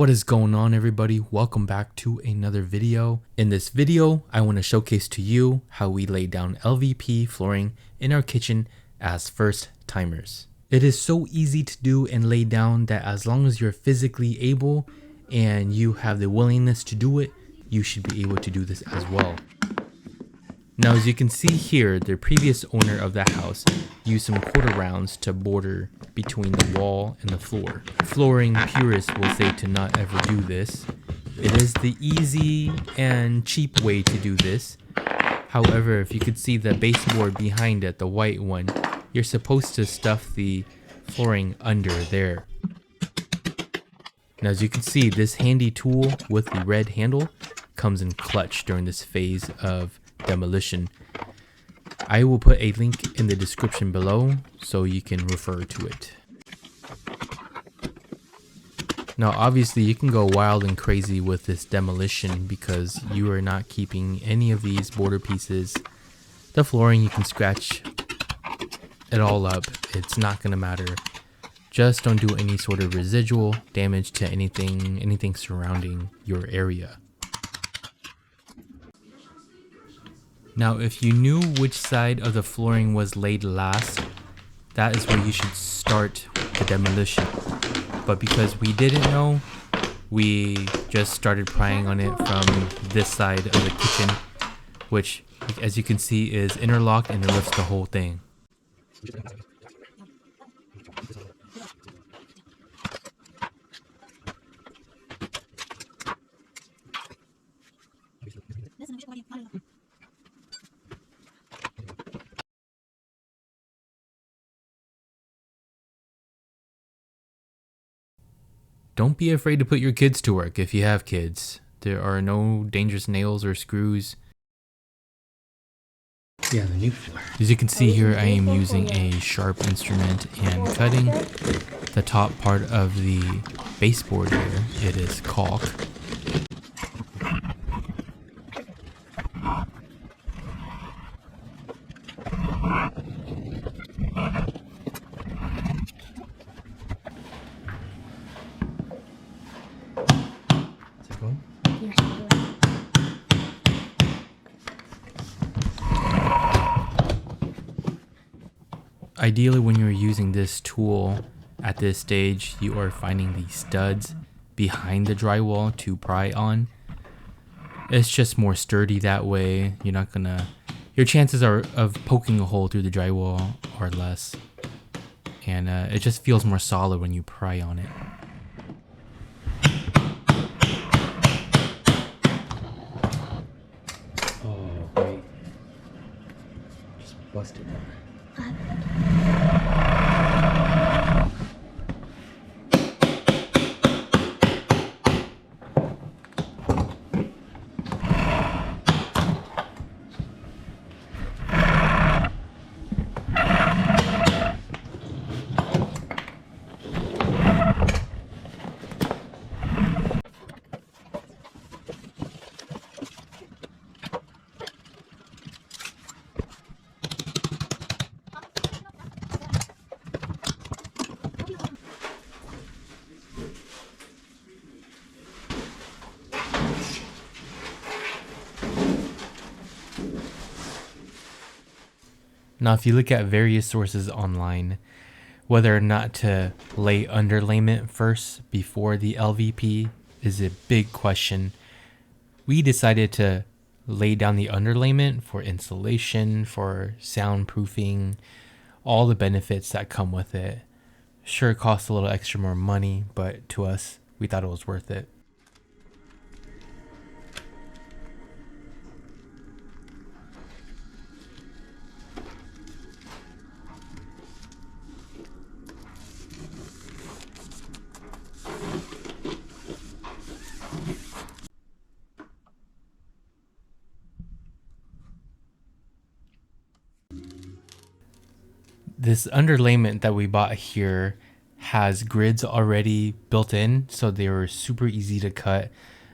What is going on, everybody? Welcome back to another video. In this video, I want to showcase to you how we lay down LVP flooring in our kitchen as first timers. It is so easy to do and lay down that as long as you're physically able and you have the willingness to do it, you should be able to do this as well. Now, as you can see here, the previous owner of the house used some quarter rounds to border between the wall and the floor. Flooring purists will say to not ever do this. It is the easy and cheap way to do this. However, if you could see the baseboard behind it, the white one, you're supposed to stuff the flooring under there. Now, as you can see, this handy tool with the red handle comes in clutch during this phase of demolition. I will put a link in the description below so you can refer to it. Now obviously you can go wild and crazy with this demolition because you are not keeping any of these border pieces. The flooring, you can scratch it all up, it's not gonna matter. Just don't do any sort of residual damage to anything surrounding your area. Now, if you knew which side of the flooring was laid last, that is where you should start the demolition. But because we didn't know, we just started prying on it from this side of the kitchen, which, as you can see, is interlocked and it lifts the whole thing. Don't be afraid to put your kids to work if you have kids. There are no dangerous nails or screws. Yeah, the new floor. As you can see here, I am using a sharp instrument and cutting the top part of the baseboard here. It is caulk. Ideally, when you're using this tool at this stage, you are finding the studs behind the drywall to pry on. It's just more sturdy that way. Your chances of poking a hole through the drywall are less. And it just feels more solid when you pry on it. Oh, wait. Just busted it. Now, if you look at various sources online, whether or not to lay underlayment first before the LVP is a big question. We decided to lay down the underlayment for insulation, for soundproofing, all the benefits that come with it. Sure, it costs a little extra more money, but to us, we thought it was worth it. This underlayment that we bought here has grids already built in, so they were super easy to cut.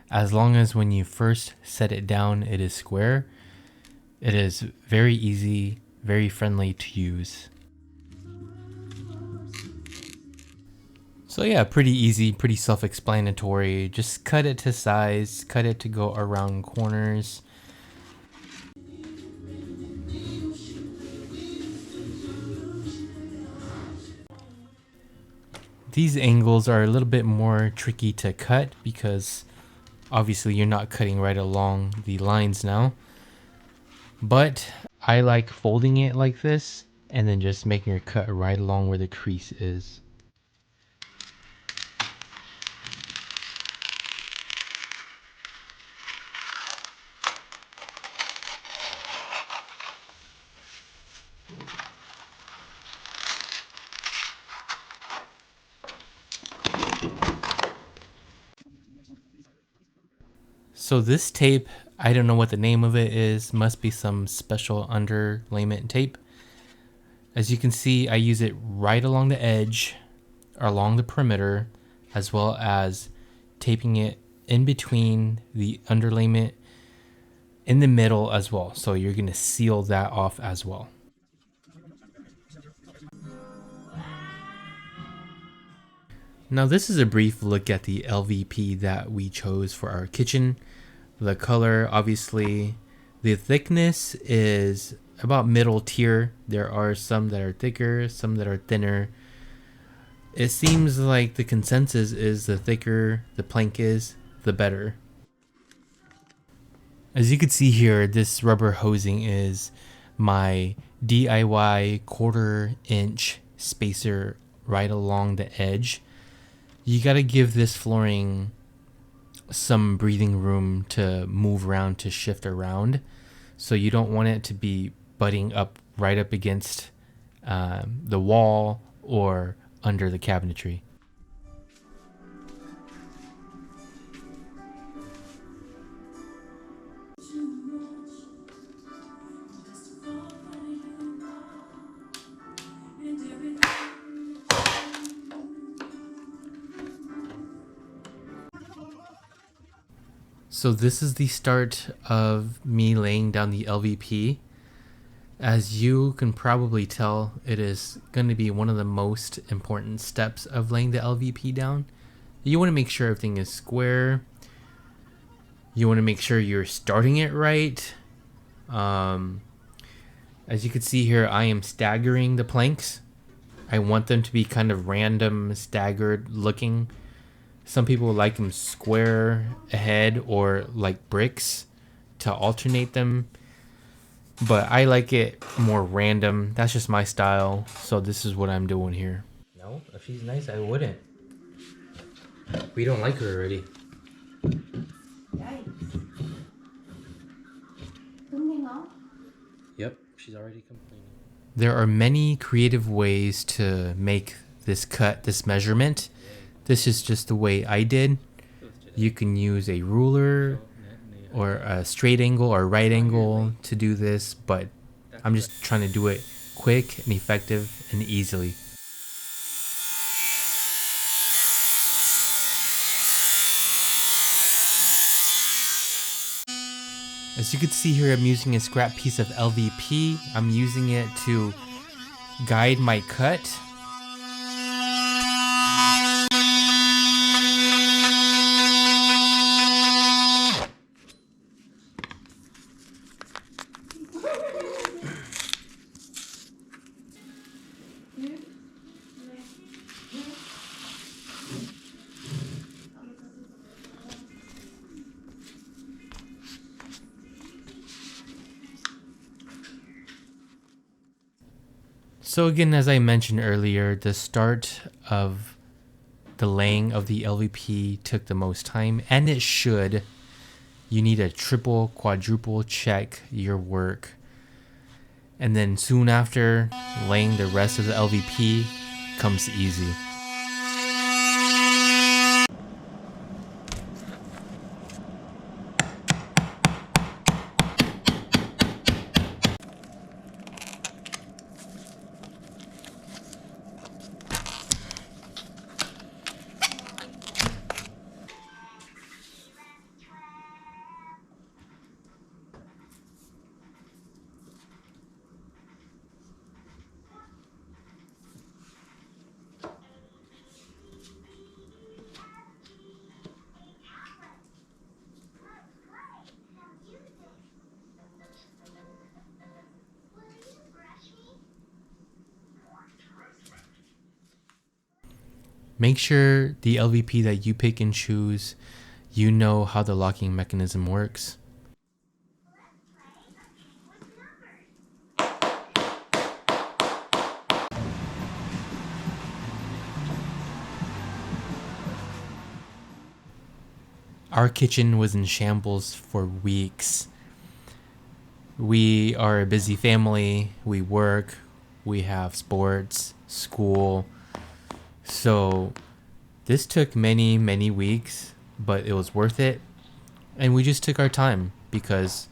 As long as when you first set it down, it is square. It is very easy, very friendly to use. So yeah, pretty easy, pretty self-explanatory. Just cut it to size, cut it to go around corners. These angles are a little bit more tricky to cut because obviously you're not cutting right along the lines now. But I like folding it like this and then just making your cut right along where the crease is. So this tape, I don't know what the name of it is, must be some special underlayment tape. As you can see, I use it right along the edge, along the perimeter, as well as taping it in between the underlayment in the middle as well. So you're going to seal that off as well. Now this is a brief look at the LVP that we chose for our kitchen. The color, obviously, the thickness is about middle tier. There are some that are thicker, some that are thinner. It seems like the consensus is the thicker the plank is, the better. As you can see here, this rubber hosing is my DIY 1/4 inch spacer right along the edge. You gotta give this flooring some breathing room to move around, to shift around. So you don't want it to be butting up right up against the wall or under the cabinetry. So this is the start of me laying down the LVP. As you can probably tell, it is going to be one of the most important steps of laying the LVP down. You want to make sure everything is square. You want to make sure you're starting it right. As you can see here, I am staggering the planks. I want them to be kind of random, staggered looking. Some people like them square ahead or like bricks to alternate them. But I like it more random. That's just my style. So this is what I'm doing here. No, if she's nice, I wouldn't. We don't like her already. Yikes. Yep, she's already complaining. There are many creative ways to make this cut, this measurement. This is just the way I did. You can use a ruler or a straight angle or right angle to do this, but I'm just trying to do it quick and effective and easily. As you can see here, I'm using a scrap piece of LVP. I'm using it to guide my cut. So again, as I mentioned earlier, the start of the laying of the LVP took the most time, and it should. You need to triple, quadruple check your work. And then soon after, laying the rest of the LVP comes easy. Make sure the LVP that you pick and choose, you know how the locking mechanism works. Our kitchen was in shambles for weeks. We are a busy family, we work, we have sports, school. So this took many, many weeks, but it was worth it. And we just took our time because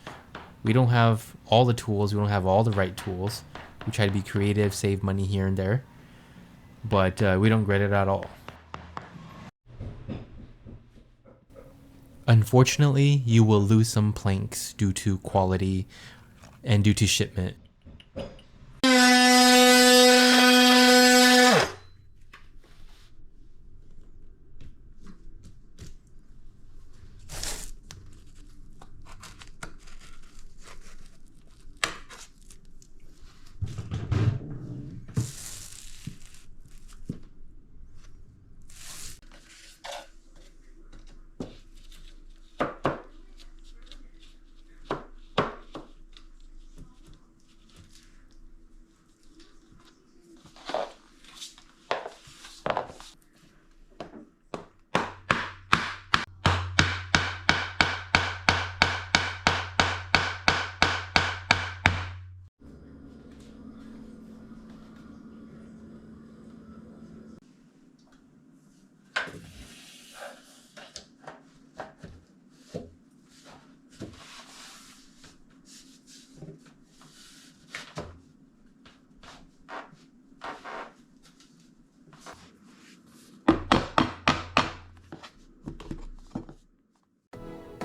we don't have all the tools, we don't have all the right tools. We try to be creative, save money here and there, but we don't regret it at all. Unfortunately, you will lose some planks due to quality and due to shipment.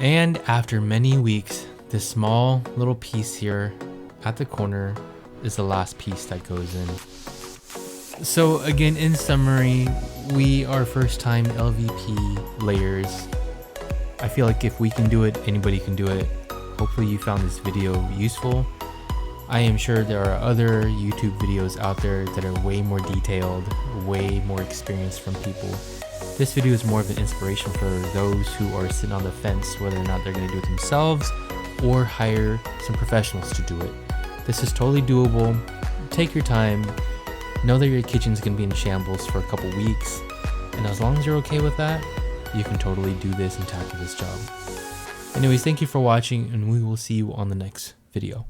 And after many weeks, this small little piece here at the corner is the last piece that goes in. So again, in summary, we are first time LVP layers. I feel like if we can do it, anybody can do it. Hopefully you found this video useful. I am sure there are other YouTube videos out there that are way more detailed, way more experienced from people. This video is more of an inspiration for those who are sitting on the fence whether or not they're going to do it themselves or hire some professionals to do it. This is totally doable. Take your time. Know that your kitchen's going to be in shambles for a couple weeks, and as long as you're okay with that, you can totally do this and tackle this job. Anyways, thank you for watching, and we will see you on the next video.